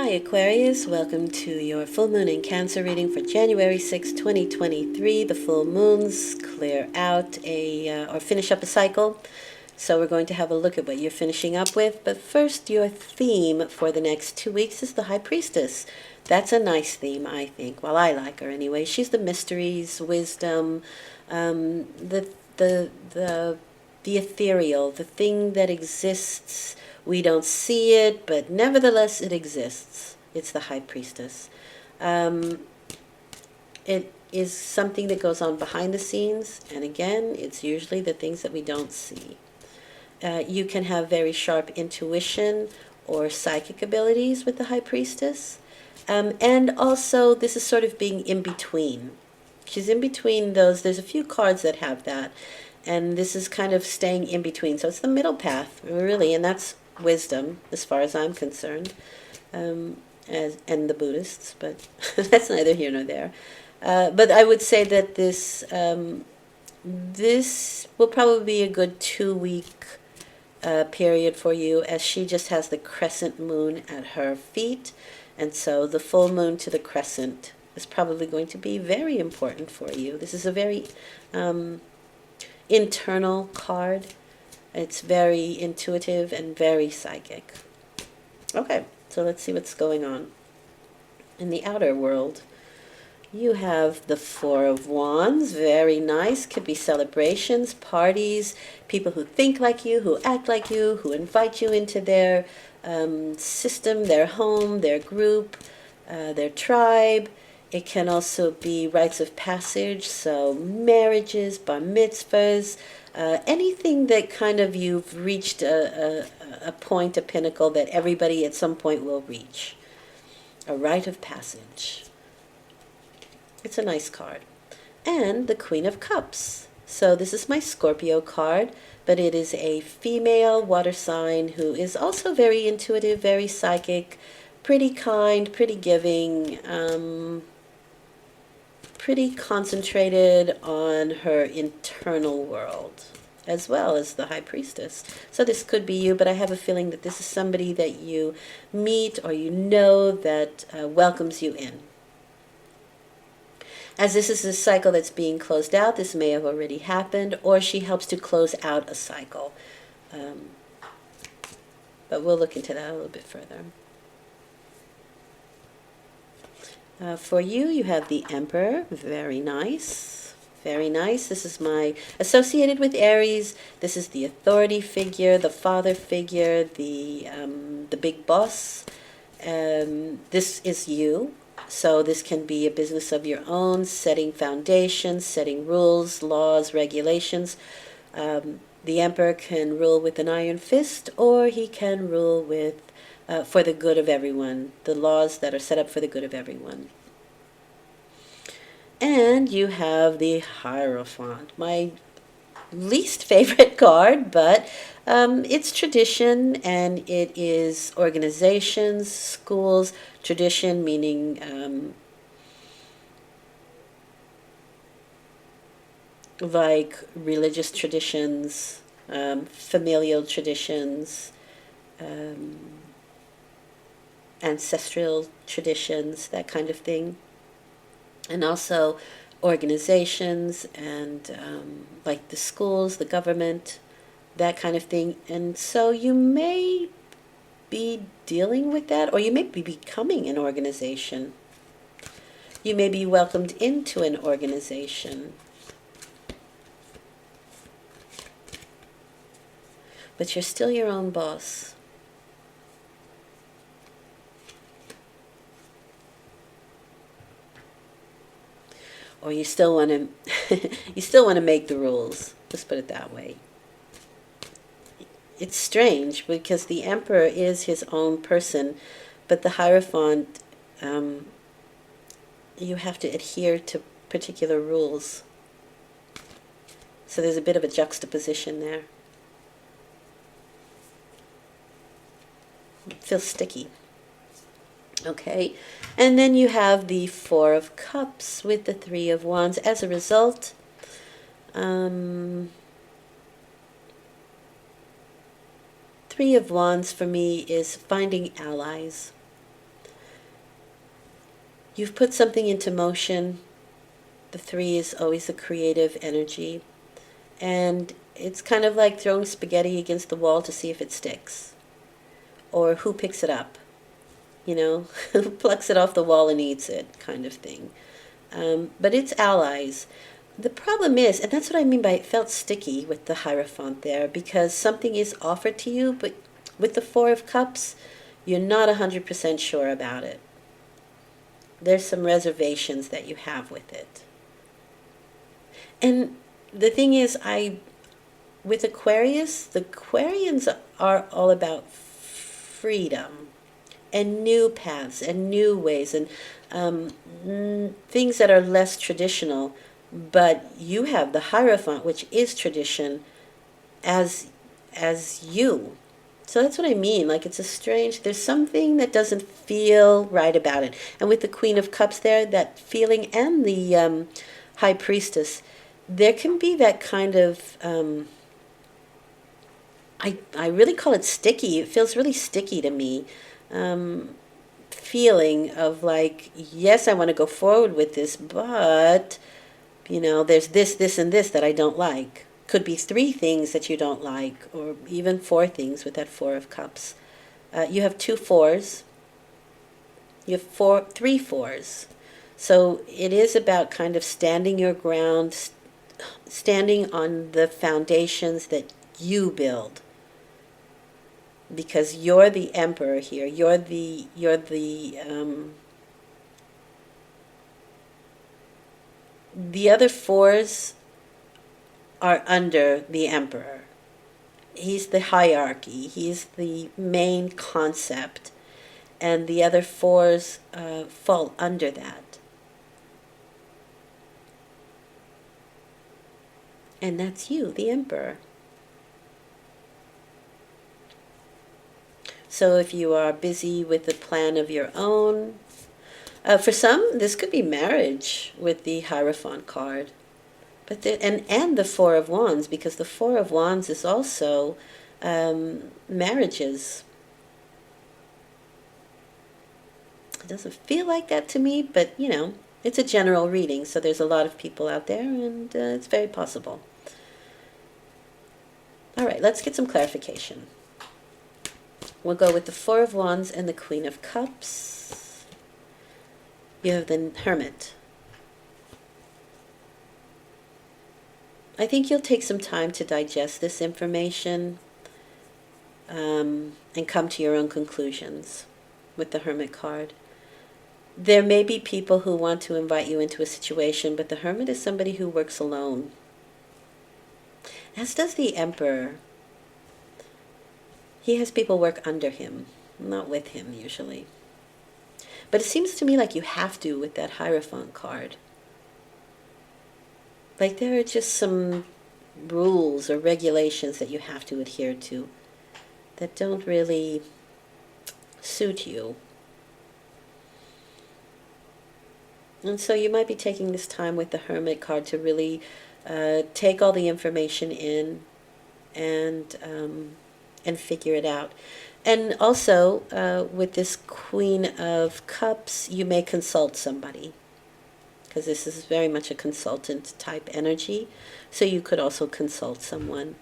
Hi Aquarius, welcome to your full moon in Cancer reading for January 6, 2023. The full moons clear out or finish up a cycle. So we're going to have a look at what you're finishing up with. But first, your theme for the next 2 weeks is the High Priestess. That's a nice theme, I think. Well, I like her anyway. She's the mysteries, wisdom, the ethereal, the thing that exists. We don't see it, but nevertheless it exists. It's the High Priestess. It is something that goes on behind the scenes, and again, it's usually the things that we don't see. You can have very sharp intuition or psychic abilities with the High Priestess. And also, this is sort of being in between. She's in between those. There's a few cards that have that. And this is kind of staying in between. So it's the middle path, really. And that's wisdom, as far as I'm concerned. And the Buddhists. But that's neither here nor there. But I would say that this will probably be a good 2-week period for you, as she just has the crescent moon at her feet. And so the full moon to the crescent is probably going to be very important for you. This is a very internal card. It's very intuitive and very psychic. Okay, so let's see what's going on in the outer world. You have the Four of Wands, very nice. Could be celebrations, parties, people who think like you, who act like you, who invite you into their system, their home, their group, their tribe. It can also be rites of passage, so marriages, bar mitzvahs, anything that kind of you've reached a point, a pinnacle that everybody at some point will reach. A rite of passage. It's a nice card. And the Queen of Cups. So this is my Scorpio card, but it is a female water sign who is also very intuitive, very psychic, pretty kind, pretty giving, pretty concentrated on her internal world, as well as the High Priestess. So this could be you, but I have a feeling that this is somebody that you meet or you know that welcomes you in. As this is a cycle that's being closed out, this may have already happened, or she helps to close out a cycle. But we'll look into that a little bit further. For you, you have the Emperor. Very nice. Very nice. This is associated with Aries. This is the authority figure, the father figure, the big boss. This is you. So this can be a business of your own, setting foundations, setting rules, laws, regulations. The Emperor can rule with an iron fist, or he can rule with for the good of everyone, the laws that are set up for the good of everyone. And you have the Hierophant, my least favorite card, but it's tradition, and it is organizations, schools, tradition meaning like religious traditions, familial traditions, ancestral traditions, that kind of thing. And also organizations and like the schools, the government, that kind of thing. And so you may be dealing with that, or you may be becoming an organization. You may be welcomed into an organization. But you're still your own boss. Or you still want to make the rules. Let's put it that way. It's strange because the Emperor is his own person, but the Hierophant, you have to adhere to particular rules. So there's a bit of a juxtaposition there. It feels sticky. Okay, and then you have the Four of Cups with the Three of Wands. As a result, Three of Wands for me is finding allies. You've put something into motion. The 3 is always a creative energy. And it's kind of like throwing spaghetti against the wall to see if it sticks. Or who picks it up, who plucks it off the wall and eats it, kind of thing. But it's allies. The problem is, and that's what I mean by it felt sticky with the Hierophant there, because something is offered to you, but with the 4 of Cups, you're not 100% sure about it. There's some reservations that you have with it. And the thing is, with Aquarius, the Aquarians are all about freedom and new paths and new ways and things that are less traditional. But you have the Hierophant, which is tradition, as you. So that's what I mean. Like, it's a strange, there's something that doesn't feel right about it. And with the Queen of Cups there, that feeling, and the High Priestess, there can be that kind of, I really call it sticky. It feels really sticky to me. Feeling of like, yes, I want to go forward with this, but, there's this, and this that I don't like. Could be 3 things that you don't like, or even 4 things with that 4 of Cups. You have 2 4s. You have 3 4s. So it is about kind of standing your ground, standing on the foundations that you build. Because you're the emperor here. The other 4s are under the emperor. He's the hierarchy. He's the main concept. And the other 4s fall under that. And that's you, the emperor. So if you are busy with a plan of your own, for some, this could be marriage with the Hierophant card. But and the 4 of Wands, because the 4 of Wands is also marriages. It doesn't feel like that to me, but it's a general reading, so there's a lot of people out there, and it's very possible. All right, let's get some clarification. We'll go with the 4 of Wands and the Queen of Cups. You have the Hermit. I think you'll take some time to digest this information and come to your own conclusions with the Hermit card. There may be people who want to invite you into a situation, but the Hermit is somebody who works alone. As does the Emperor. He has people work under him, not with him usually. But it seems to me like you have to with that Hierophant card. Like there are just some rules or regulations that you have to adhere to that don't really suit you. And so you might be taking this time with the Hermit card to really take all the information in and figure it out. And also, with this Queen of Cups, you may consult somebody, because this is very much a consultant type energy. So you could also consult someone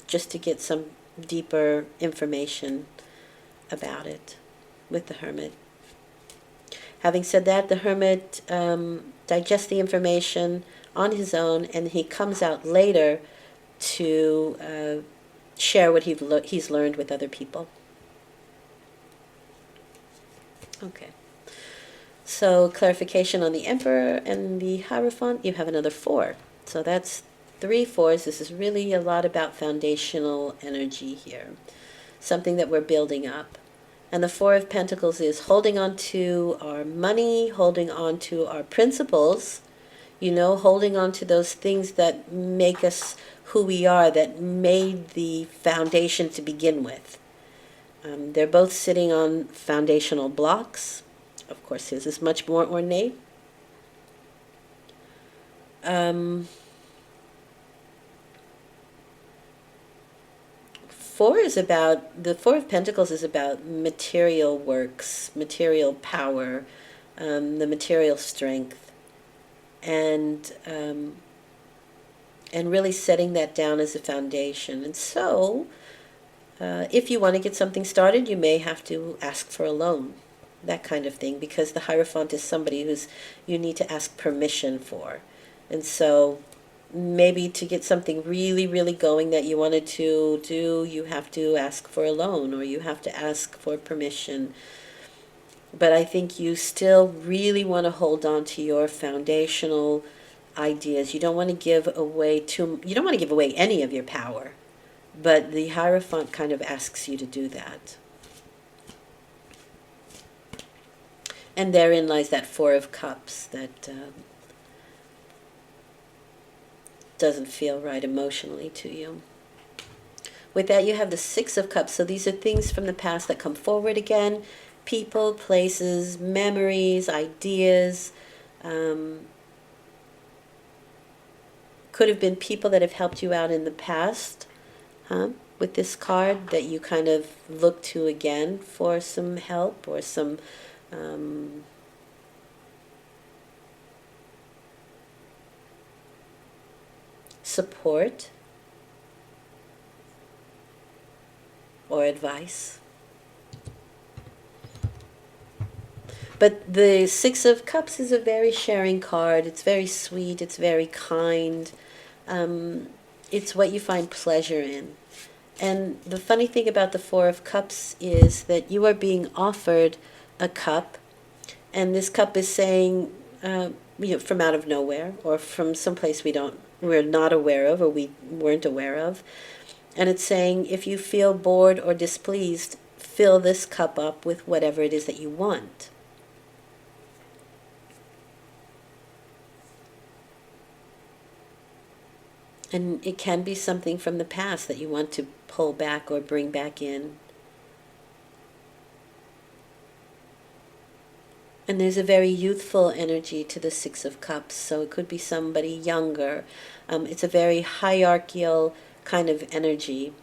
just to get some deeper information about it with the Hermit. Having said that, the Hermit digests the information on his own, and he comes out later to share what he's learned with other people. Okay. So clarification on the Emperor and the Hierophant, you have another 4. So that's 3 4s. This is really a lot about foundational energy here, something that we're building up. And the 4 of Pentacles is holding on to our money, holding on to our principles, holding on to those things that make us who we are, that made the foundation to begin with. They're both sitting on foundational blocks. Of course, his is much more ornate. The 4 of Pentacles is about material works, material power, the material strength, and really setting that down as a foundation. And so, if you want to get something started, you may have to ask for a loan, that kind of thing, because the Hierophant is somebody who's you need to ask permission for. And so maybe to get something really, really going that you wanted to do, you have to ask for a loan or you have to ask for permission. But I think you still really want to hold on to your foundational ideas. You don't want to give away you don't want to give away any of your power. But the Hierophant kind of asks you to do that. And therein lies that Four of Cups that doesn't feel right emotionally to you. With that, you have the Six of Cups. So these are things from the past that come forward again. People, places, memories, ideas. Could have been people that have helped you out in the past. With this card that you kind of look to again for some help or some support or advice. But the Six of Cups is a very sharing card. It's very sweet. It's very kind. It's what you find pleasure in. And the funny thing about the Four of Cups is that you are being offered a cup, and this cup is saying, from out of nowhere or from someplace we're not aware of or we weren't aware of, and it's saying, if you feel bored or displeased, fill this cup up with whatever it is that you want. And it can be something from the past that you want to pull back or bring back in. And there's a very youthful energy to the Six of Cups, so it could be somebody younger. It's a very hierarchical kind of energy.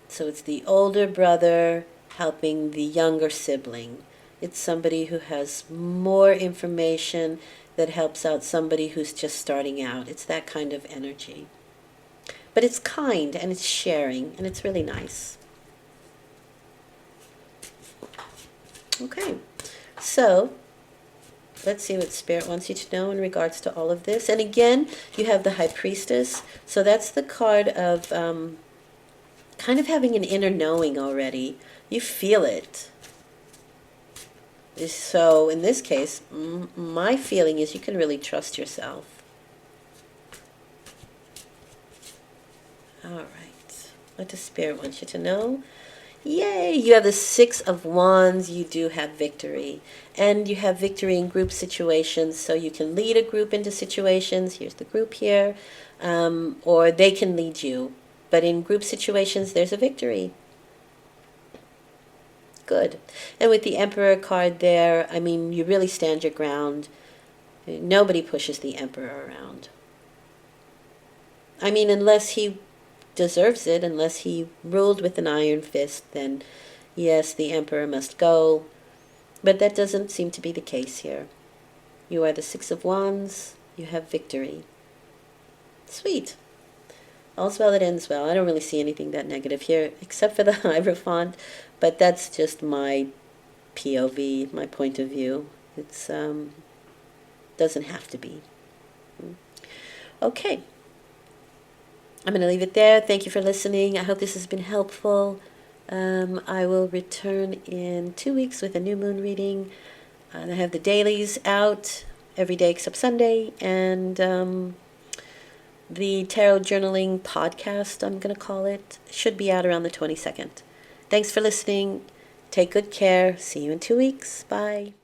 So it's the older brother helping the younger sibling. It's somebody who has more information that helps out somebody who's just starting out. It's that kind of energy. But it's kind and it's sharing and it's really nice. Okay, so let's see what Spirit wants you to know in regards to all of this. And again, you have the High Priestess. So that's the card of kind of having an inner knowing already. You feel it. So in this case, my feeling is you can really trust yourself. All right. What does Spirit want you to know? Yay! You have the Six of Wands. You do have victory. And you have victory in group situations, so you can lead a group into situations. Here's the group here. Or they can lead you. But in group situations, there's a victory. Good. And with the Emperor card there, I mean, you really stand your ground. Nobody pushes the Emperor around. I mean, unless he deserves it, unless he ruled with an iron fist, then yes, the Emperor must go. But that doesn't seem to be the case here. You are the Six of Wands. You have victory. Sweet. All's well that ends well. I don't really see anything that negative here, except for the Hierophant, but that's just my POV, my point of view. It's doesn't have to be. Okay. I'm going to leave it there. Thank you for listening. I hope this has been helpful. I will return in 2 weeks with a new moon reading. I have the dailies out every day except Sunday, and the Tarot Journaling Podcast, I'm going to call it, should be out around the 22nd. Thanks for listening. Take good care. See you in 2 weeks. Bye.